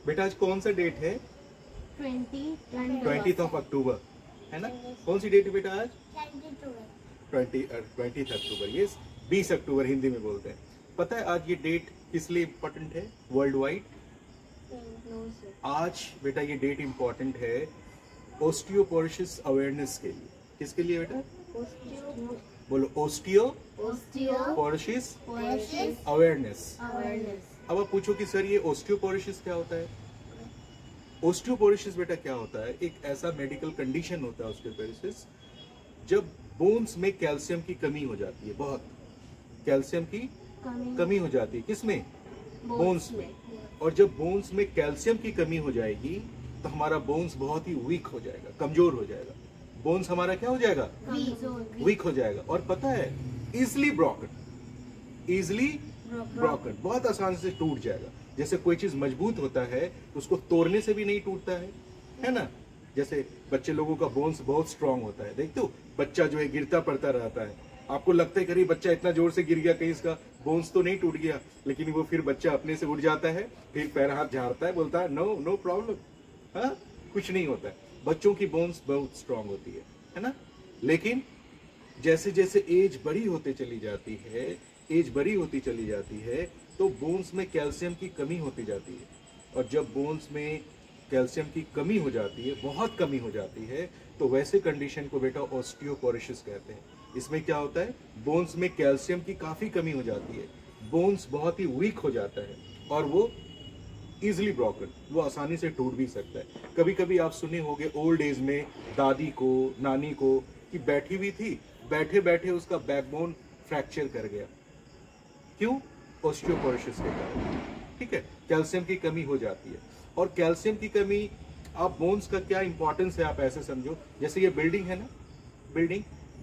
बेटा आज कौन सा डेट है? 20th ऑफ अक्टूबर है ना? कौन सी डेट है बेटा आज? 20th अक्टूबर। ये 20 अक्टूबर हिंदी में बोलते हैं। पता है आज ये डेट किस लिए इम्पोर्टेंट है वर्ल्ड वाइड? आज बेटा ये डेट इम्पोर्टेंट है ओस्टियोपोरोसिस अवेयरनेस के लिए। किसके लिए बेटा? बोलो ओस्टियोपोरोसिस अवेयरनेस। अब आप पूछो कि सर ये ओस्टियोपोरोसिस क्या होता है? ओस्टियोपोरोसिस बेटा क्या होता है? एक ऐसा मेडिकल कंडीशन होता है ओस्टियोपोरोसिस जब बोन्स में कैल्शियम की कमी हो जाती है। बहुत कैल्शियम की कमी हो जाती है। किसमें? बोन्स में। और जब बोन्स में कैल्शियम की कमी हो जाएगी तो हमारा बोन्स बहुत ही वीक हो जाएगा, कमजोर हो जाएगा। बोन्स हमारा क्या हो जाएगा? वीक हो जाएगा। और पता है इजिली ब्रोकन, बहुत आसानी से टूट जाएगा। जैसे कोई चीज मजबूत होता है तो उसको तोड़ने से भी नहीं टूटता है ना? जैसे बच्चे लोगों का बोन्स बहुत स्ट्रांग होता है। देखते हो बच्चा जो है गिरता पड़ता रहता है, आपको लगता है कहीं बच्चा इतना जोर से गिर गया कहीं इसका बोन्स तो नहीं टूट गया, लेकिन वो फिर बच्चा अपने से उठ जाता है, फिर पैर हाथ झाड़ता है, बोलता है नो प्रॉब्लम, हाँ कुछ नहीं होता है। बच्चों की बोन्स बहुत स्ट्रांग होती है ना? लेकिन जैसे जैसे एज बड़ी होती चली जाती है तो बोन्स में कैल्शियम की कमी होती जाती है। और जब बोन्स में कैल्शियम की कमी हो जाती है, बहुत कमी हो जाती है, तो वैसे कंडीशन को बेटा ओस्टियोपोरोसिस कहते हैं। इसमें क्या होता है? बोन्स में कैल्शियम की काफी कमी हो जाती है, बोन्स बहुत ही वीक हो जाता है और वो इजिली ब्रोकन, वो आसानी से टूट भी सकता है। कभी कभी आप सुने होंगे ओल्ड एज में दादी को, नानी को कि बैठी हुई थी, बैठे बैठे उसका बैकबोन फ्रैक्चर कर गया। क्यों? ओस्टियोपोरोसिस के कारण। ठीक है, कैल्शियम की कमी हो जाती है। और कैल्शियम की कमी, आप बोन्स का क्या इंपॉर्टेंस है आप ऐसे समझो, जैसे ये बिल्डिंग है ना,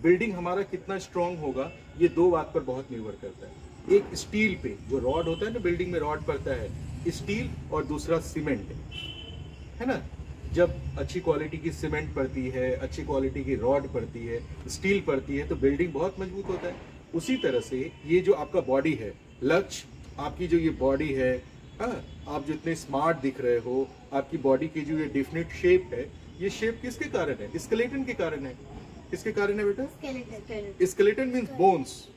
बिल्डिंग हमारा कितना स्ट्रांग होगा ये दो बात पर बहुत निर्भर करता है। एक स्टील पे जो रॉड होता है ना, बिल्डिंग में रॉड पड़ता है, स्टील, और दूसरा सीमेंट है ना। जब अच्छी क्वालिटी की सीमेंट पड़ती है, अच्छी क्वालिटी की रॉड पड़ती है, स्टील पड़ती है, तो बिल्डिंग बहुत मजबूत होता है। उसी तरह से ये जो आपका बॉडी है, लक्ष्य आपकी जो ये बॉडी है, आप जो इतने स्मार्ट दिख रहे हो, आपकी बॉडी की जो ये डिफिनिट शेप है, ये शेप किसके कारण है? स्केलेटन के कारण है। किसके कारण है बेटा? स्केलेटन मीन्स बोन्स,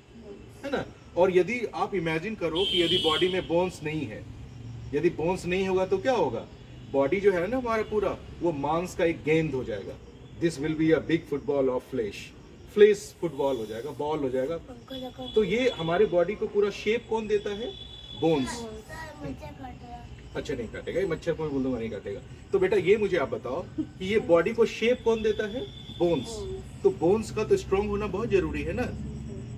है ना। और यदि आप इमेजिन करो कि यदि बॉडी में बोन्स नहीं है, यदि बोन्स नहीं होगा तो क्या होगा? बॉडी जो है ना हमारा पूरा, वो मांस का एक गेंद हो जाएगा। This will be a big football of flesh football हो जाएगा, बॉल हो जाएगा। तो ये हमारे बॉडी को पूरा शेप कौन देता है? बोन्स। अच्छा नहीं काटेगा ये, मच्छर को बोल दूंगा नहीं काटेगा। तो बेटा ये मुझे आप बताओ कि ये बॉडी को शेप कौन देता है? बोन्स। तो बोन्स का तो स्ट्रॉन्ग होना बहुत जरूरी है ना।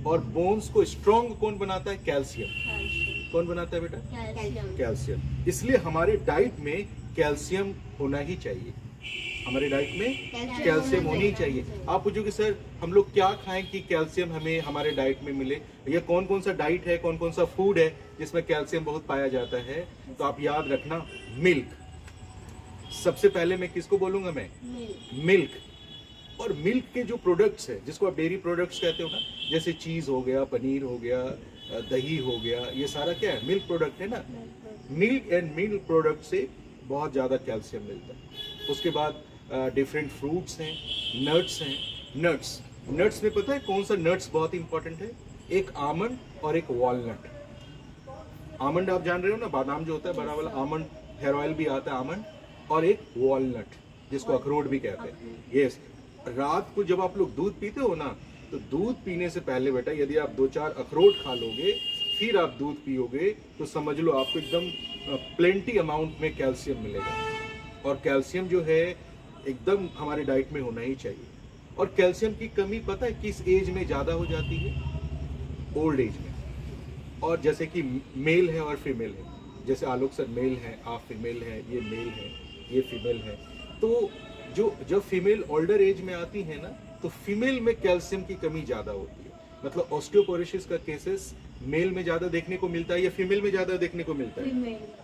और बोन्स को स्ट्रॉन्ग कौन बनाता है? कैल्शियम। कौन बनाता है बेटा? कैल्शियम। इसलिए हमारे डाइट में कैल्शियम होना ही चाहिए, हमारे डाइट में कैल्शियम होनी चाहिए। आप पूछोगे सर हम लोग क्या खाएं कि कैल्शियम हमें हमारे डाइट में मिले, या कौन कौन सा डाइट है, कौन कौन सा फूड है जिसमें कैल्शियम बहुत पाया जाता है? तो आप याद रखना, मिल्क। सबसे पहले मैं किसको बोलूंगा? मैं मिल्क। और मिल्क के जो प्रोडक्ट्स है, जिसको आप डेयरी प्रोडक्ट्स कहते हो ना, जैसे चीज हो गया, पनीर हो गया, दही हो गया, ये सारा क्या है? मिल्क प्रोडक्ट है ना। मिल्क एंड मिल्क प्रोडक्ट से बहुत ज्यादा कैल्शियम मिलता है। उसके बाद डिफरेंट फ्रूट्स हैं, नट्स हैं। नट्स में पता है कौन सा नट्स बहुत इंपॉर्टेंट है? एक आमंड और एक वॉलनट। आमंड आप जान रहे हो ना, बादाम जो होता है बड़ा वाला आमंड, हेयर ऑयल भी आता है आमंड, और एक वॉलनट जिसको अखरोट भी कहते हैं। यस, रात को जब आप लोग दूध पीते हो ना, तो दूध पीने से पहले बेटा यदि आप 2-4 अखरोट खा लोगे, फिर आप दूध पियोगे, तो समझ लो आपको एकदम प्लेंटी अमाउंट में कैल्शियम मिलेगा। और कैल्शियम जो है एकदम हमारे डाइट में होना ही चाहिए। और कैल्शियम की कमी पता है किस एज में ज्यादा हो जाती है? ओल्ड एज में। और जैसे कि मेल है और फीमेल है, जैसे आलोक सर मेल है, आप फीमेल है, ये मेल है, ये फीमेल है, तो जब फीमेल ओल्डर एज में आती है ना, तो फीमेल में कैल्शियम की कमी ज्यादा होती है। मतलब ऑस्टियोपोरोसिस का केसेस मेल में ज्यादा देखने को मिलता है या फीमेल में ज्यादा देखने को मिलता है?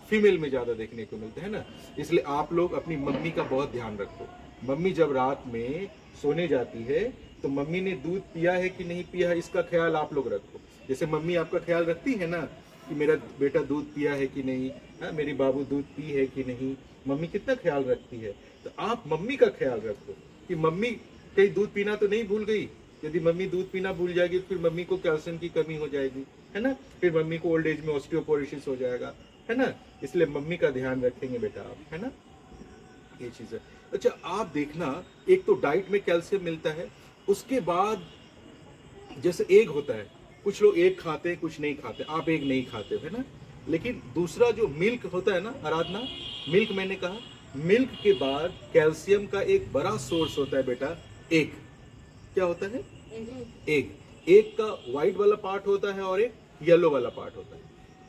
फीमेल में ज्यादा देखने को मिलता है ना। इसलिए आप लोग अपनी मम्मी का बहुत ध्यान रखो। मम्मी जब रात में सोने जाती है तो मम्मी ने दूध पिया है कि नहीं पिया है, इसका ख्याल आप लोग रखो। जैसे मम्मी आपका ख्याल रखती है ना, कि मेरा बेटा दूध पिया है कि नहीं, हाँ मेरी बाबू दूध पी है कि नहीं, मम्मी कितना ख्याल रखती है। तो आप मम्मी का ख्याल रखो कि मम्मी कहीं दूध पीना तो नहीं भूल गई। यदि मम्मी दूध पीना भूल जाएगी तो फिर मम्मी को कैल्शियम की कमी हो जाएगी, है ना, फिर मम्मी को ओल्ड एज में ऑस्टियोपोरोसिस हो जाएगा, है ना। इसलिए मम्मी का ध्यान रखेंगे बेटा आप, है ना, ये चीज है। अच्छा आप देखना, एक तो डाइट में कैल्शियम मिलता है, उसके बाद जैसे एग होता है, कुछ लोग एग खाते हैं कुछ नहीं खाते, आप एग नहीं खाते है ना। लेकिन दूसरा जो मिल्क होता है ना आराधना, मिल्क मैंने कहा, मिल्क के बाद कैल्शियम का एक बड़ा सोर्स होता है बेटा एग। क्या होता है? एग। एग का व्हाइट वाला पार्ट होता है और एक येलो वाला पार्ट होता है।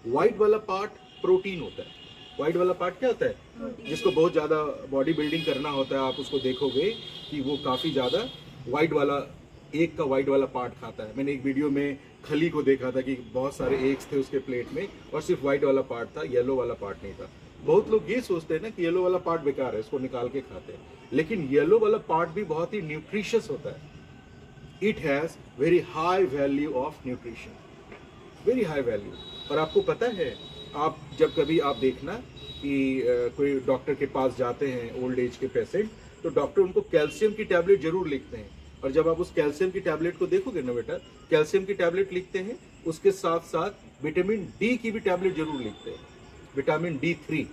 व्हाइट वाला पार्ट प्रोटीन होता है। व्हाइट वाला पार्ट क्या होता है? जिसको बहुत ज्यादा बॉडी बिल्डिंग करना होता है, आप उसको देखोगे कि वो काफी ज्यादा व्हाइट वाला, एग का व्हाइट वाला पार्ट खाता है। मैंने एक वीडियो में खली को देखा था कि बहुत सारे एग्स थे उसके प्लेट में और सिर्फ व्हाइट वाला पार्ट था, येलो वाला पार्ट नहीं था। बहुत लोग ये सोचते हैं ना कि येलो वाला पार्ट बेकार है, इसको निकाल के खाते हैं, लेकिन येलो वाला पार्ट भी बहुत ही न्यूट्रिशियस होता है। It has very high value of nutrition, very high value. और आपको पता है, आप जब कभी आप देखना कि कोई डॉक्टर के पास जाते हैं ओल्ड एज के पेशेंट, तो डॉक्टर उनको कैल्शियम की टैबलेट जरूर लिखते हैं। और जब आप उस कैल्शियम की टैबलेट को देखोगे ना बेटा, कैल्शियम की टैबलेट लिखते हैं, उसके साथ साथ विटामिन डी की भी टैबलेट जरूर लिखते हैं, विटामिन D3।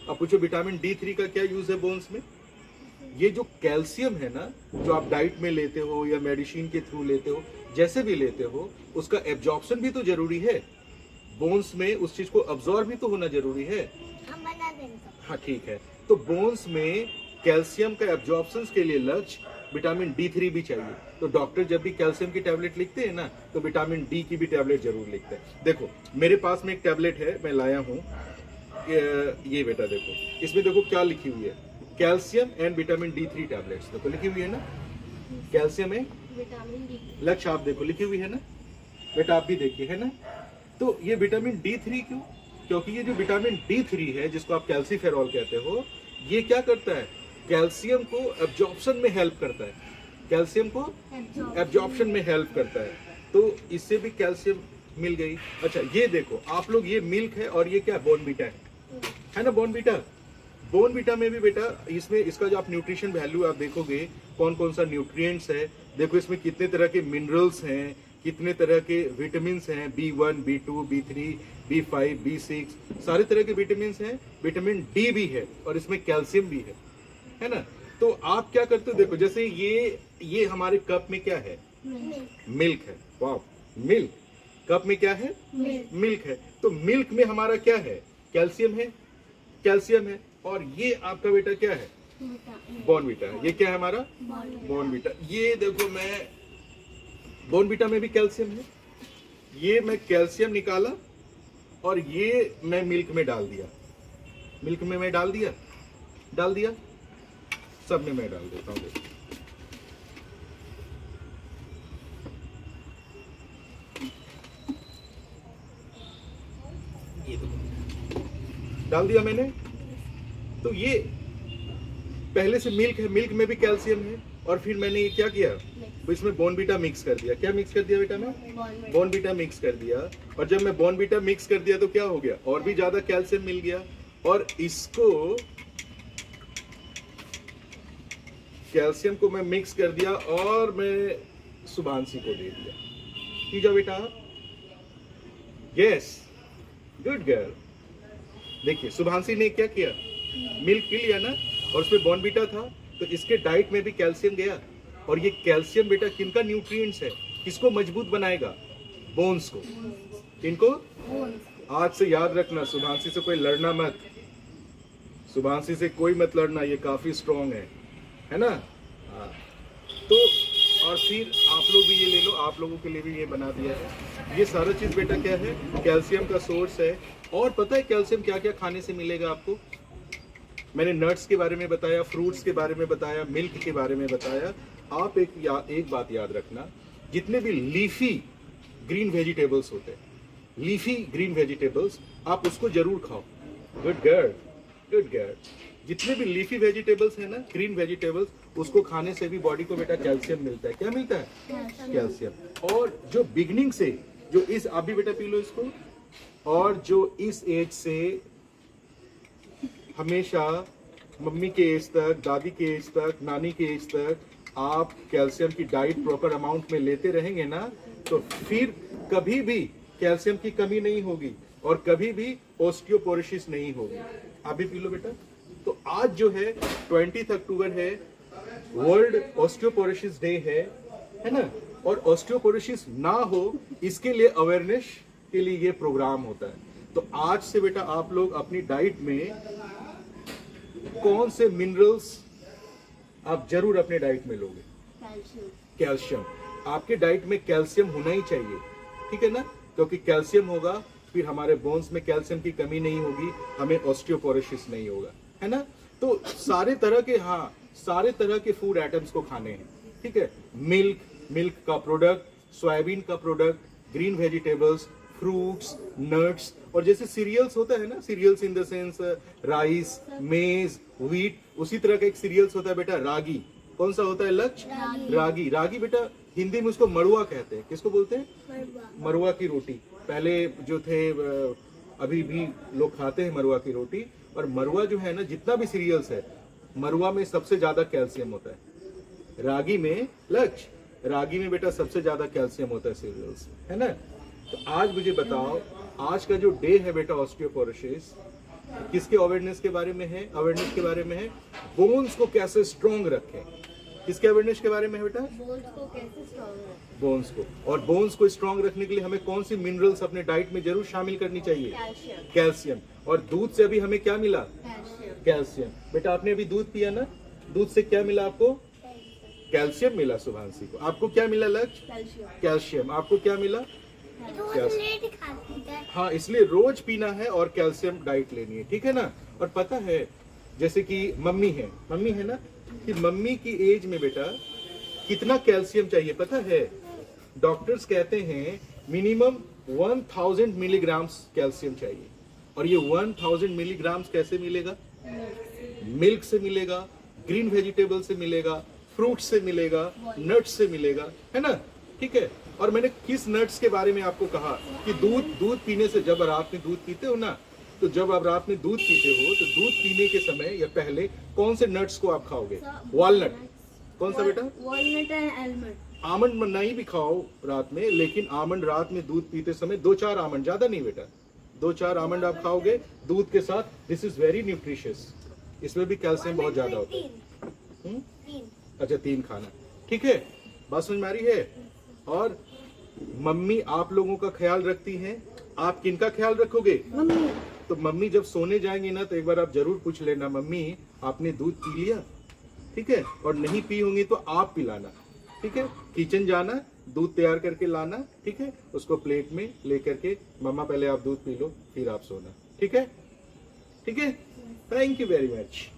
अब पूछो विटामिन D3 का क्या यूज है बोन्स में? ये जो कैल्शियम है ना, जो आप डाइट में लेते हो या मेडिसिन के थ्रू लेते हो, जैसे भी लेते हो, उसका एब्जॉर्प्शन भी तो जरूरी है। बोन्स में उस चीज को अब्जॉर्ब भी तो होना जरूरी है। हम बना देंगे। हाँ ठीक है। तो बोन्स में कैल्शियम का एब्जॉर्प्शन के लिए लक्ष्य विटामिन D3 भी चाहिए। तो डॉक्टर जब भी कैल्शियम की टैबलेट लिखते हैं ना, तो विटामिन डी की भी टैबलेट जरूर लिखते हैं। देखो मेरे पास में एक टैबलेट है, मैं लाया हूँ, ये बेटा देखो, इसमें देखो क्या लिखी हुई है, calcium and vitamin D3 tablets. देखो लिखी हुई है ना, कैल्शियम है, विटामिन डी। लक्ष्य आप देखो लिखी हुई है ना बेटा, आप भी देखिए, है ना। तो ये विटामिन D3 क्यों? क्योंकि ये जो विटामिन D3 है, जिसको आप कैल्सीफेरॉल कहते हो, ये क्या करता है? कैल्शियम को एब्जॉर्प्शन में हेल्प करता है, कैल्शियम को एब्जॉर्प्शन में हेल्प करता है। तो इससे भी कैल्शियम मिल गई। अच्छा ये देखो आप लोग, ये मिल्क है और ये क्या बॉर्नवीटा है ना, बॉर्नवीटा। बॉर्नवीटा में भी बेटा, इसमें इसका जो आप न्यूट्रिशन वैल्यू आप देखोगे, कौन कौन सा न्यूट्रिएंट्स है, देखो इसमें कितने तरह के मिनरल्स हैं, कितने तरह के विटामिन हैं, B1, B2, B3, B5, B6, सारे तरह के विटामिन हैं। विटामिन डी भी है और इसमें कैल्शियम भी है ना। तो आप क्या करते हो, देखो जैसे ये हमारे कप में क्या है? मिल्क है। वाह, मिल्क कप में क्या है? मिल्क है। तो मिल्क में हमारा क्या है? कैल्शियम है, कैल्शियम है। और ये आपका बेटा क्या है? बॉर्नवीटा है। ये क्या है हमारा? बॉर्नवीटा। ये देखो, मैं बॉर्नवीटा में भी कैल्शियम है, ये मैं कैल्शियम निकाला और ये मैं मिल्क में डाल दिया, मिल्क में मैं डाल दिया, सब में मैं डाल देता हूँ। देखो ये देखो डाल दिया मैंने। तो ये पहले से मिल्क है, मिल्क में भी कैल्शियम है। और फिर मैंने ये क्या किया, इसमें बॉर्नवीटा मिक्स कर दिया। क्या मिक्स कर दिया बेटा? मैं बॉर्नवीटा मिक्स कर दिया। और जब मैं बॉर्नवीटा मिक्स कर दिया तो क्या हो गया? और भी ज्यादा कैल्शियम मिल गया। और इसको, कैल्शियम को मैं मिक्स कर दिया और मैं शुभांशी को दे दिया। पी जाओ बेटा। Yes, good girl. देखिए शुभांशी ने क्या किया, मिल्क पी लिया ना, और उसमें बॉर्नवीटा था, तो इसके डाइट में भी कैल्शियम गया। और ये कैल्शियम बेटा किनका न्यूट्रिएंट्स है? किसको मजबूत बनाएगा? बोन्स को। किनको? आज से याद रखना, शुभांशी से कोई लड़ना मत, शुभांशी से कोई मत लड़ना, ये काफी स्ट्रॉन्ग है ना। हाँ। तो और फिर आप लोग भी ये ले लो, आप लोगों के लिए भी ये बना दिया है। ये सारा चीज बेटा क्या है? कैल्शियम का सोर्स है। और पता है कैल्शियम क्या क्या खाने से मिलेगा आपको? मैंने नट्स के बारे में बताया, फ्रूट्स के बारे में बताया, मिल्क के बारे में बताया। आप एक बात याद रखना, जितने भी लीफी ग्रीन वेजिटेबल्स होते हैं, लीफी ग्रीन वेजिटेबल्स, आप उसको जरूर खाओ। Good girl, good girl. जितने भी लीफी वेजिटेबल्स है ना, ग्रीन वेजिटेबल्स, उसको खाने से भी बॉडी को बेटा कैल्शियम मिलता है। क्या मिलता है? कैल्शियम। और जो बिगनिंग से, जो इस, आप भी बेटा पी लो इसको, और जो इस एज से हमेशा मम्मी के एज तक, दादी के एज तक, नानी के एज तक आप कैल्शियम की डाइट प्रॉपर अमाउंट में लेते रहेंगे ना, तो फिर कभी भी कैल्शियम की कमी नहीं होगी और कभी भी ऑस्टियोपोरोसिस नहीं होगी। आप भी पी लो बेटा। तो आज जो है 20 अक्टूबर है, वर्ल्ड ऑस्टियोपोरोसिस डे है ना। और ऑस्टियोपोरोसिस ना हो इसके लिए अवेयरनेस के लिए ये प्रोग्राम होता है। तो आज से बेटा आप लोग अपनी डाइट में कौन से मिनरल्स आप जरूर अपने डाइट में लोगे? कैल्शियम। आपके डाइट में कैल्शियम होना ही चाहिए, ठीक है ना, क्योंकि कैल्शियम होगा फिर हमारे बोन्स में कैल्शियम की कमी नहीं होगी, हमें ऑस्टियोपोरोसिस नहीं होगा, है ना। तो सारे तरह के फूड आइटम्स को खाने हैं, ठीक है। मिल्क का प्रोडक्ट, सोयाबीन का product, green vegetables, fruits, nuts, और जैसे सीरियल्स होता है ना, cereals in the sense rice, maize, wheat, उसी तरह का एक सीरियल्स होता है बेटा रागी। कौन सा होता है लक्ष्य? रागी बेटा हिंदी में उसको मड़ुआ कहते हैं। किसको बोलते हैं? मड़ुआ की रोटी। पहले जो थे, अभी भी लोग खाते हैं मड़ुआ की रोटी। और मड़ुआ जो है ना, जितना भी सीरियल्स है, मड़ुआ में सबसे ज्यादा कैल्शियम होता है। रागी में बेटा सबसे ज्यादा कैल्शियम होता है सीरियल्स, है ना। तो आज मुझे बताओ, आज का जो डे है बेटा ऑस्टियोपोरोसिस, किसके अवेयरनेस के बारे में है? अवेयरनेस के बारे में है बोन्स को कैसे स्ट्रॉन्ग रखें। किसके अवेयरनेस के बारे में है बेटा? बोन्स को कैसे स्ट्रॉन्ग रखें। बोन्स को। और बोन्स को स्ट्रॉन्ग रखने के लिए हमें कौन सी मिनरल्स अपने डाइट में जरूर शामिल करनी चाहिए? कैल्शियम। और दूध से अभी हमें क्या मिला? कैल्शियम। बेटा आपने अभी दूध पिया ना, दूध से क्या मिला आपको? कैल्शियम मिला। शुभांशी को आपको क्या मिला लक्ष्य? कैल्शियम। आपको क्या मिला? हाँ, इसलिए रोज पीना है और कैल्शियम डाइट लेनी है, ठीक है ना। और पता है जैसे कि मम्मी है ना, कि मम्मी की एज में बेटा कितना कैल्शियम चाहिए पता है? डॉक्टर्स कहते हैं मिनिमम 1000 मिलीग्राम्स कैल्शियम चाहिए। और ये 1000 मिलीग्राम्स कैसे मिलेगा? मिल्क से मिलेगा, ग्रीन वेजिटेबल से मिलेगा, फ्रूट से मिलेगा, नट्स से मिलेगा, है ना, ठीक है। और मैंने किस नट्स के बारे में आपको कहा कि दूध पीने से, जब रात में दूध पीते हो ना, तो जब आप रात में दूध पीते हो तो दूध पीने के समय या पहले कौन से नट्स को आप खाओगे? वॉलनट। कौन सा बेटा? Walnut and almond. आमंड नहीं भी खाओ रात में, लेकिन आमंड रात में दूध पीते समय 2-4 आमंड, ज्यादा नहीं बेटा, 2-4 आमंड आप खाओगे दूध के साथ। This is very nutritious. इसमें भी कैल्शियम बहुत ज्यादा होता है। अच्छा 3 खाना, ठीक है। बात समझ में आ रही है? और मम्मी आप लोगों का ख्याल रखती हैं। आप किनका ख्याल रखोगे? मम्मी। तो मम्मी जब सोने जाएंगी ना, तो एक बार आप जरूर पूछ लेना, मम्मी आपने दूध पी लिया? ठीक है। और नहीं पी होंगी तो आप पिलाना, ठीक है। किचन जाना, दूध तैयार करके लाना, ठीक है। उसको प्लेट में लेकर के, मम्मा पहले आप दूध पी लो, फिर आप सोना, ठीक है, ठीक है। Thank you very much.